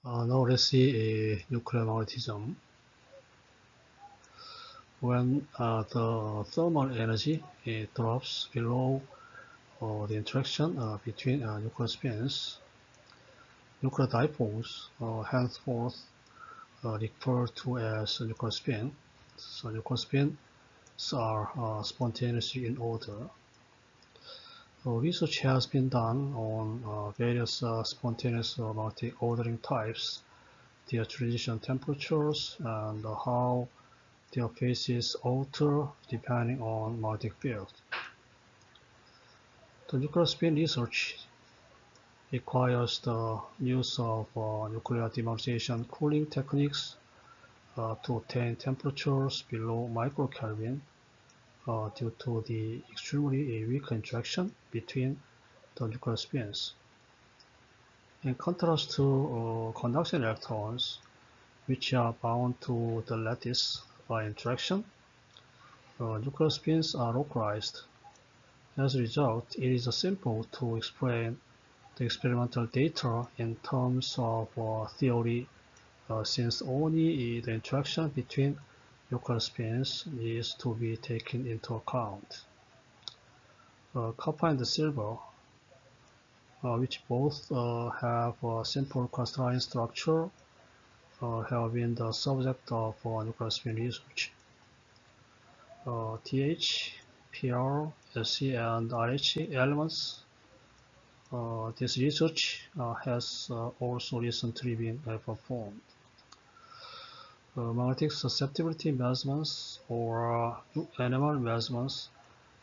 Now let's see a nuclear magnetism. When the thermal energy drops below the interaction between nuclear spins, nuclear dipoles henceforth referred to as nuclear spin. So nuclear spins are spontaneously in order. Research has been done on various spontaneous magnetic ordering types, their transition temperatures, and how their phases alter depending on magnetic field. The nuclear spin research requires the use of nuclear demonstration cooling techniques to obtain temperatures below microkelvin due to the extremely weak interaction between the nuclear spins. In contrast to conduction electrons, which are bound to the lattice by interaction, nuclear spins are localized. As a result, it is simple to explain the experimental data in terms of theory, since only the interaction between nuclear spins is to be taken into account. Copper and silver, which both have a simple crystalline structure, have been the subject of nuclear spin research. TH, PR, SC, and RH elements. This research has also recently been performed. Magnetic susceptibility measurements or NMR measurements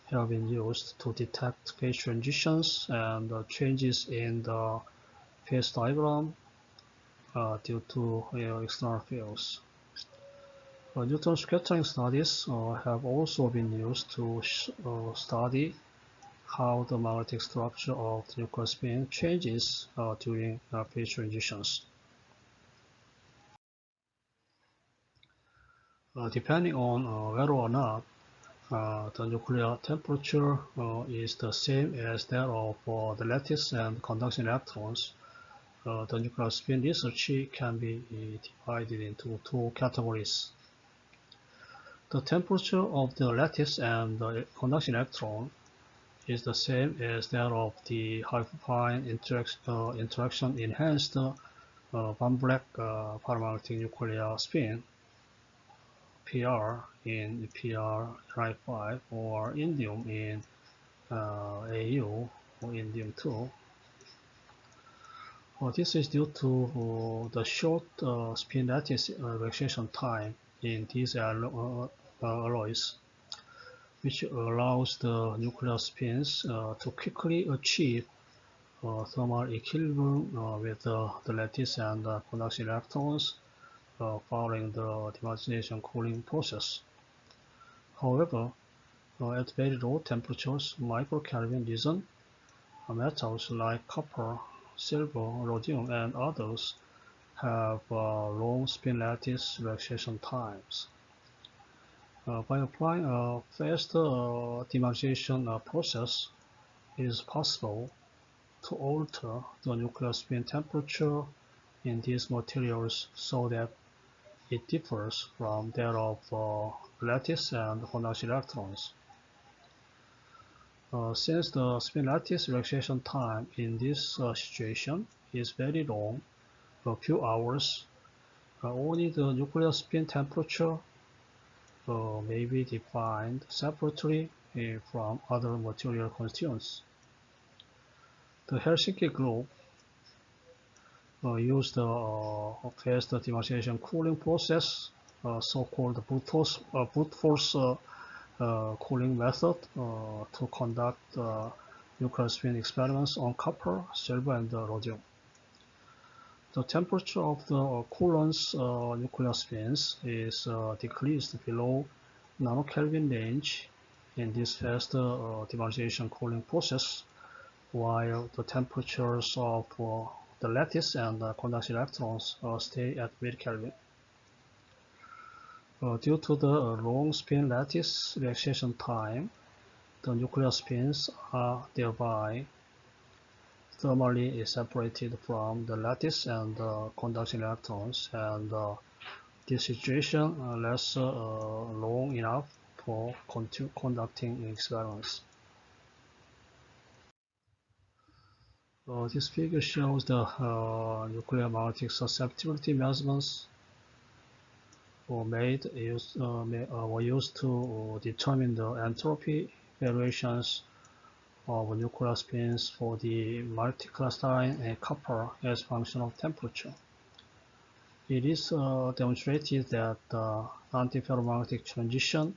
have been used to detect phase transitions and changes in the phase diagram due to external fields. Neutron scattering studies have also been used to study how the magnetic structure of the nuclear spin changes during phase transitions. Depending on whether or not the nuclear temperature is the same as that of the lattice and conduction electrons, the nuclear spin research can be divided into two categories. The temperature of the lattice and the conduction electron is the same as that of the hyperfine interaction enhanced Van Vleck paramagnetic nuclear spin PR in PR-5 or indium in AU or indium 2. This is due to the short spin lattice relaxation time in these alloys, which allows the nuclear spins to quickly achieve thermal equilibrium with the lattice and conduction electrons following the demonstration cooling process. However, at very low temperatures, microkelvin region, metals like copper, silver, rhodium, and others have long spin lattice relaxation times. By applying a faster demonstration process, it is possible to alter the nuclear spin temperature in these materials so that it differs from that of lattice and conduction electrons. Since the spin lattice relaxation time in this situation is very long, a few hours, only the nuclear spin temperature may be defined separately from other material constituents. The Helsinki group used a fast demonstration cooling process, so-called brute force cooling method, to conduct nuclear spin experiments on copper, silver, and rhodium. The temperature of the coulom's nuclear spins is decreased below nanokelvin range in this fast demonstration cooling process, while the temperatures of the lattice and conduction electrons stay at mid-Kelvin. Due to the long spin lattice relaxation time, the nuclear spins are thereby thermally separated from the lattice and the conduction electrons, and this situation lasts long enough for conducting experiments. This figure shows the nuclear magnetic susceptibility measurements were used to determine the entropy variations of nuclear spins for the multicrystalline and copper as function of temperature. It is demonstrated that the antiferromagnetic transition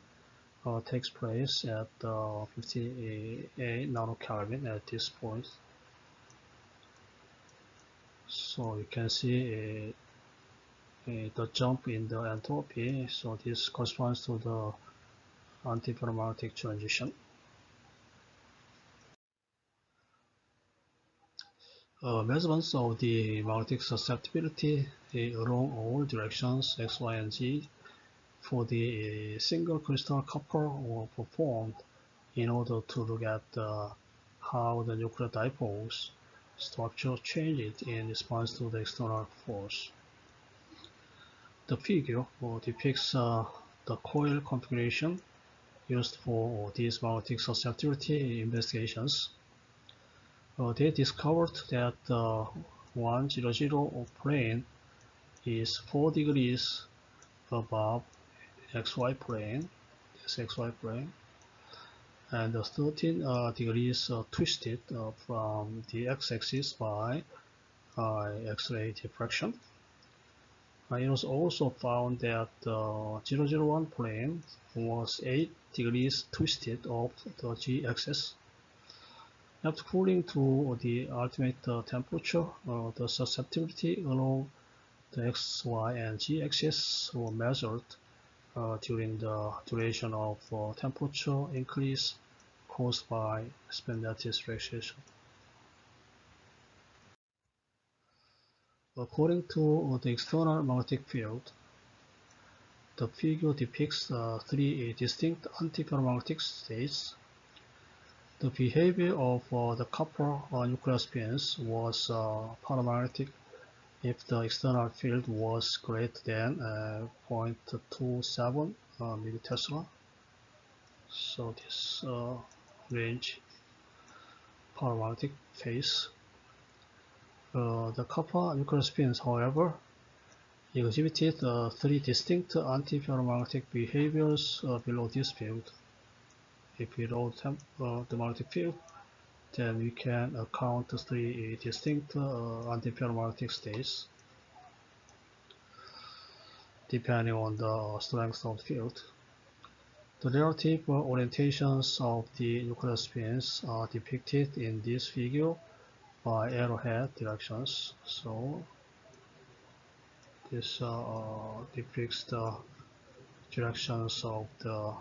takes place at 58 nanokelvin at this point. So you can see the jump in the entropy. So this corresponds to the antiferromagnetic transition. Measurements of the magnetic susceptibility along all directions x, y, and z for the single crystal copper were performed in order to look at how the nuclear dipole's structure changed in response to the external force. The figure depicts the coil configuration used for these magnetic susceptibility investigations. They discovered that the 100 plane is 4 degrees above XY plane, this XY plane, and 13 degrees twisted from the x-axis by X-ray diffraction. It was also found that the 001 plane was 8 degrees twisted off the g-axis. After cooling to the ultimate temperature, the susceptibility along the x, y, and z axis were measured during the duration of temperature increase caused by spin lattice relaxation. According to the external magnetic field, the figure depicts 3 distinct antiferromagnetic states. The behavior of the copper nuclear spins was paramagnetic if the external field was greater than 0.27 millitesla. So this range paramagnetic phase. The copper nuclear spins, however, exhibited 3 distinct antiferromagnetic behaviors below this field. If we load the magnetic field, then we can count 3 distinct antiferromagnetic states depending on the strength of the field. The relative orientations of the nuclear spins are depicted in this figure by arrowhead directions. So this depicts the directions of the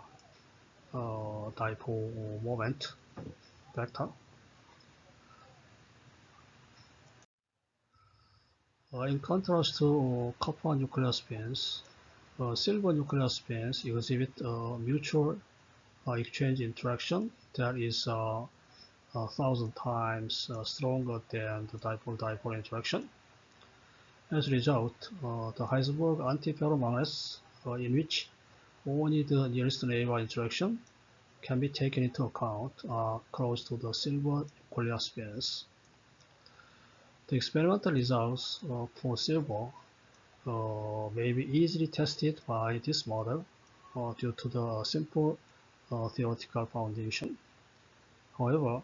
dipole moment vector. In contrast to copper nuclear spins, silver nuclear spins exhibit mutual exchange interaction that is 1,000 times stronger than the dipole-dipole interaction. As a result, the Heisenberg antiferromagnets, in which only the nearest neighbor interaction can be taken into account, are close to the silver nuclear spins. The experimental results for silver may be easily tested by this model due to the simple theoretical foundation. However,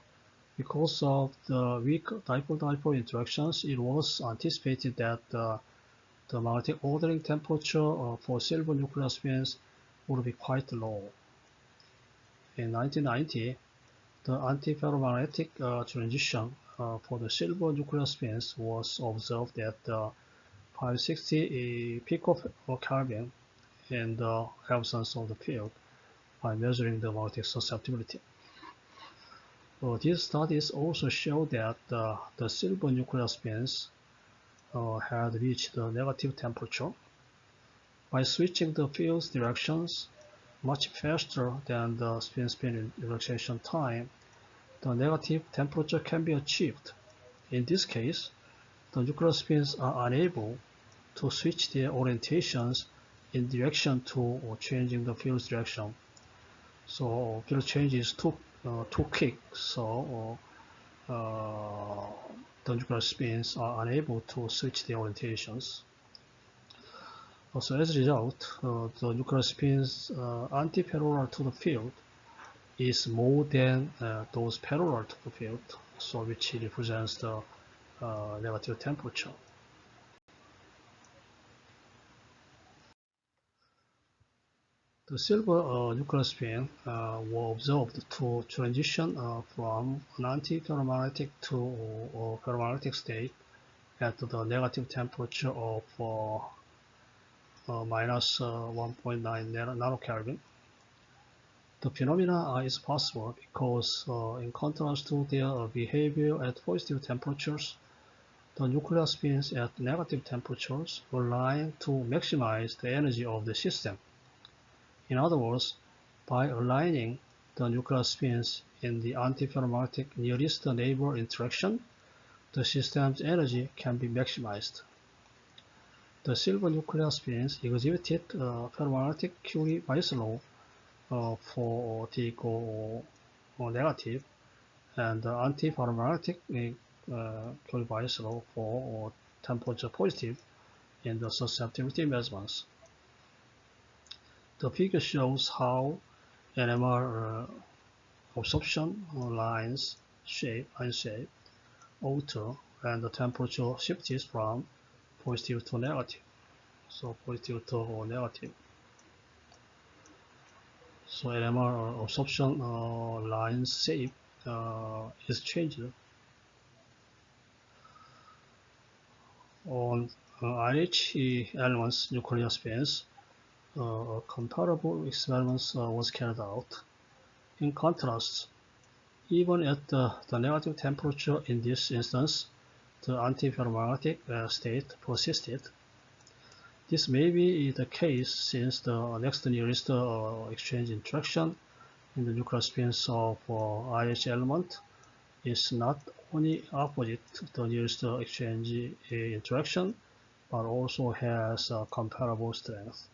because of the weak dipole-dipole interactions, it was anticipated that the magnetic ordering temperature for silver nuclear spins would be quite low. In 1990, the antiferromagnetic transition for the silver nuclear spins was observed at 560 picokelvin in the absence of the field by measuring the magnetic susceptibility. These studies also show that the silver nuclear spins had reached the negative temperature. By switching the field's directions much faster than the spin-spin relaxation time, the negative temperature can be achieved. In this case, the nuclear spins are unable to switch their orientations in direction to changing the field's direction. So field change is too quick, so the nuclear spins are unable to switch their orientations. So as a result, the nuclear spins anti-parallel to the field is more than those parallel to the field, so which represents the negative temperature. The silver nuclear spin were observed to transition from an anti-ferromagnetic to a ferromagnetic state at the negative temperature of minus 1.9 nanokelvin. The phenomena is possible because, in contrast to their behavior at positive temperatures, the nuclear spins at negative temperatures align to maximize the energy of the system. In other words, by aligning the nuclear spins in the antiferromagnetic nearest neighbor interaction, the system's energy can be maximized. The silver nuclear spins exhibited ferromagnetic Curie-Weiss law for T equal negative, and the antiferromagnetic Curie-Weiss law for temperature positive in the susceptibility measurements. The figure shows how NMR absorption lines shape alter and the temperature shifts from positive to negative. So positive to negative. So NMR absorption lines shape is changed. On IH elements nuclear spins, a comparable experiment was carried out. In contrast, even at the negative temperature in this instance, the antiferromagnetic state persisted. This may be the case since the next nearest exchange interaction in the nuclear spins of IH element is not only opposite to the nearest exchange interaction, but also has comparable strength.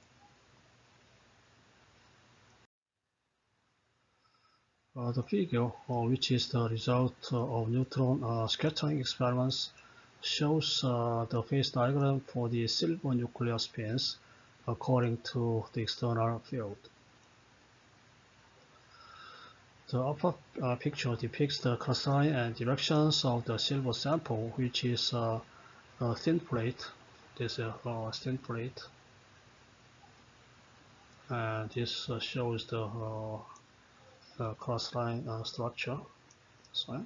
The figure, which is the result of neutron scattering experiments, shows the phase diagram for the silver nuclear spins according to the external field. The upper picture depicts the cross-line and directions of the silver sample, which is a thin plate. This is a thin plate, and this shows the cross-line structure. So,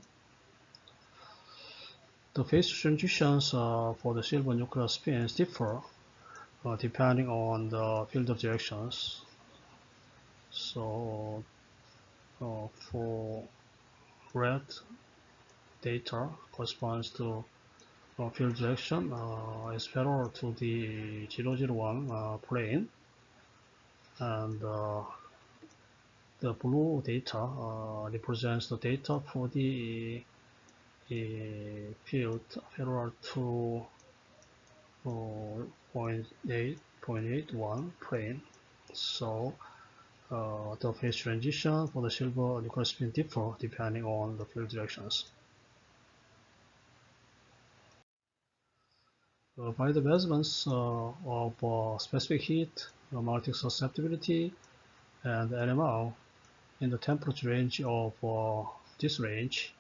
the phase transitions for the silver nuclear spins differ depending on the field of directions. So for red data corresponds to field direction is parallel to the 001 plane, and the blue data represents the data for the field parallel to 0.81 plane. So the phase transition for the silver nuclear spin differ depending on the field directions. By the measurements of specific heat, magnetic susceptibility, and NMR in the temperature range of this range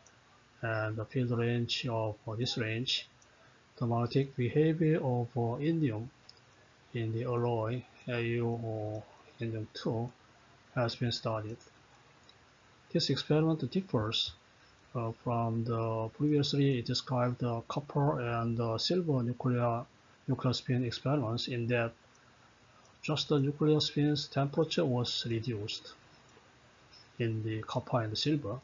and the field range of this range, the magnetic behavior of indium in the alloy Au or indium-2 has been studied. This experiment differs from the previously described copper and silver nuclear spin experiments in that just the nuclear spin's temperature was reduced in the copper and silver,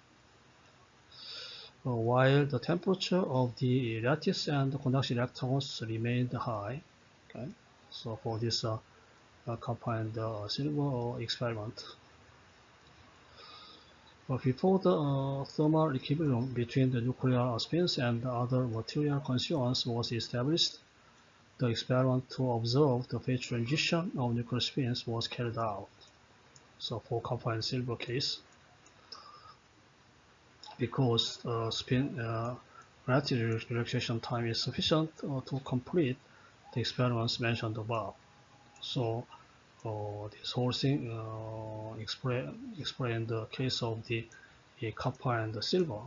while the temperature of the lattice and conduction electrons remained high. Okay, so for this copper and silver experiment. Before the thermal equilibrium between the nuclear spins and the other material constituents was established, the experiment to observe the phase transition of nuclear spins was carried out. So for copper and silver case, because spin relative relaxation time is sufficient to complete the experiments mentioned above. So this whole thing explain the case of the copper and the silver.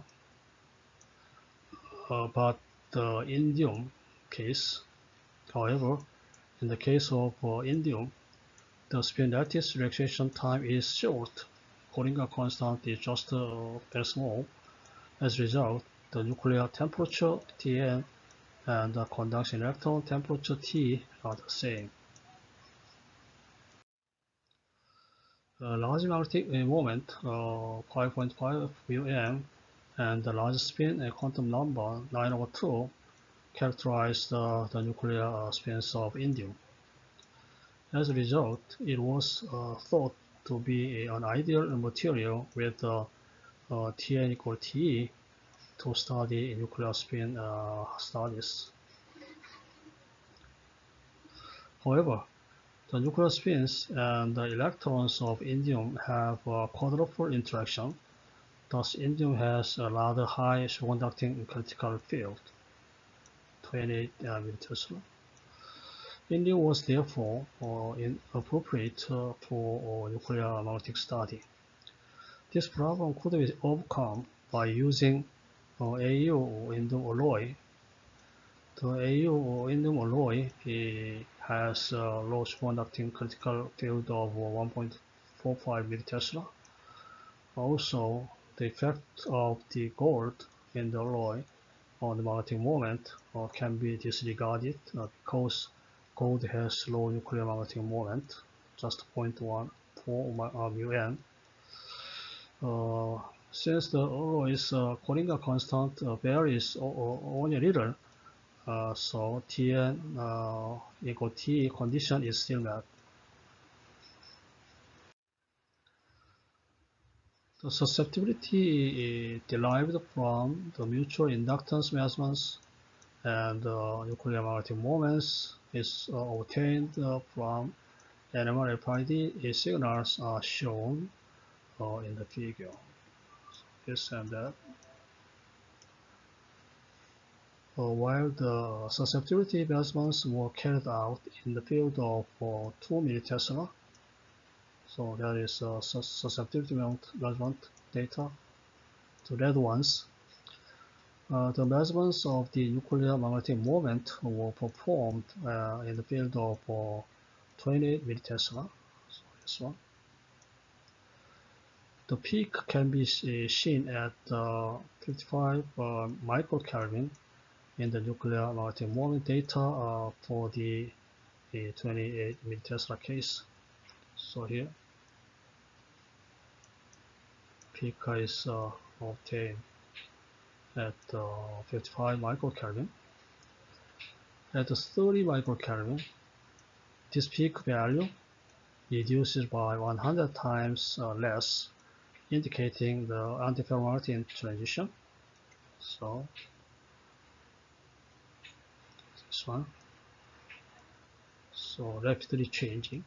But the indium case, however, in the case of indium, the spin lattice relaxation time is short. Cooling constant is just very small. As a result, the nuclear temperature Tn and the conduction electron temperature T are the same. Large magnetic moment 5.5 μm and the large spin quantum number 9/2 characterize the nuclear spins of indium. As a result, it was thought to be an ideal material with Tn equal Te to study nuclear spin studies. However, the nuclear spins and the electrons of indium have a quadruple interaction. Thus, indium has a rather high superconducting critical field, 28 militesla. Indium was therefore inappropriate for nuclear magnetic study. This problem could be overcome by using AU indium alloy. The AU indium alloy has a low superconducting critical field of 1.45 militesla. Also, the effect of the gold in the alloy on the magnetic moment can be disregarded because gold has low nuclear magnetic moment, just 0.14 μm. Since the alloy's Cooling constant varies only a little, so Tn equal T condition is still met. The susceptibility derived from the mutual inductance measurements and nuclear magnetic moments is obtained from NMR RFID signals are shown in the figure. This and that. While the susceptibility measurements were carried out in the field of 2 militesla, so that is susceptibility measurement data, the red ones. The measurements of the nuclear magnetic moment were performed in the field of 28 militesla, so this one. The peak can be seen at 55 microkelvin in the nuclear magnetic moment data for the 28 militesla case. So here, peak is obtained at 55 microkelvin. At 30 microkelvin, this peak value reduces by 100 times less, indicating the antiferromagnetic transition. So this one. So rapidly changing.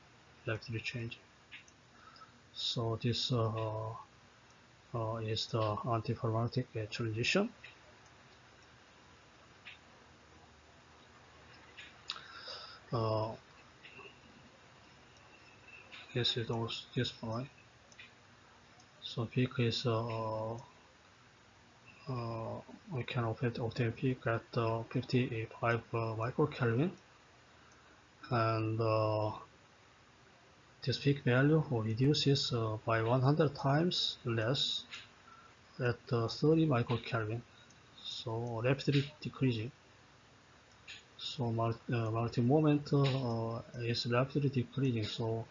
So this is the antiferromagnetic transition. This is also this point. So peak is we can obtain peak at 55 microkelvin, and this peak value reduces by 100 times less at 30 microkelvin, so rapidly decreasing. So magnetic moment is rapidly decreasing, so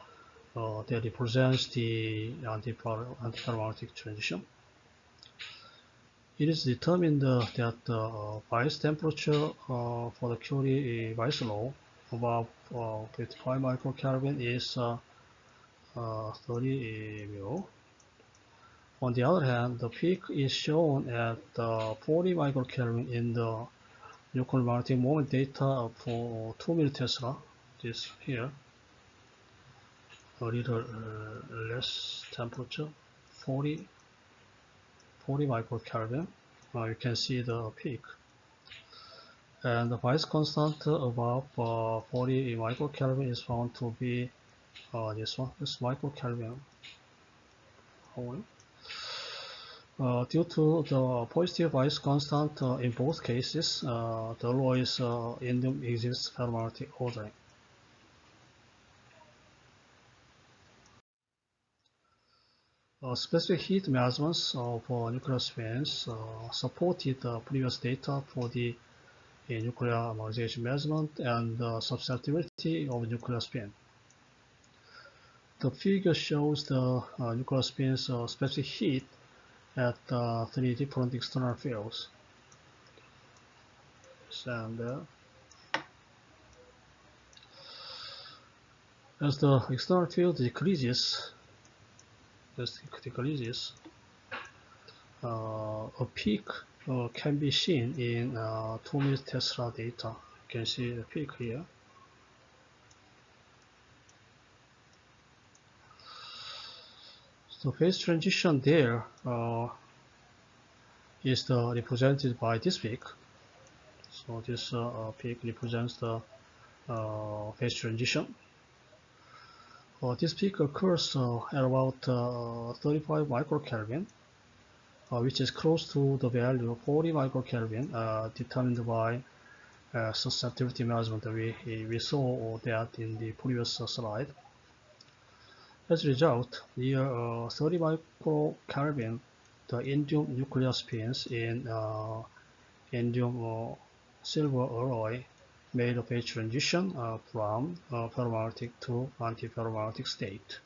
that represents the antiferromagnetic transition. It is determined that the bias temperature for the Curie bias law above 55 microkelvin is 30 μ, On the other hand, the peak is shown at 40 microkelvin in the nuclear magnetic moment data for 2 millitesla. This here, a little less temperature, 40 microkelvin. You can see the peak. And the phase constant above 40 microkelvin is found to be this one, this microkelvin. Due to the positive phase constant in both cases, the alloy's indium exists ferromagnetic ordering. Specific heat measurements of nuclear spins supported the previous data for the nuclear magnetization measurement and susceptibility of nuclear spin. The figure shows the nuclear spin's specific heat at 3 different external fields. And as the external field decreases, a peak can be seen in 2 millitesla data. You can see the peak here. So phase transition there is represented by this peak. So this peak represents the phase transition. This peak occurs at about 35 microkelvin, which is close to the value of 40 microkelvin determined by susceptibility measurement. We saw that in the previous slide. As a result, near 30 microkelvin, the indium nuclear spins in indium silver alloy made a phase transition from ferromagnetic to antiferromagnetic state.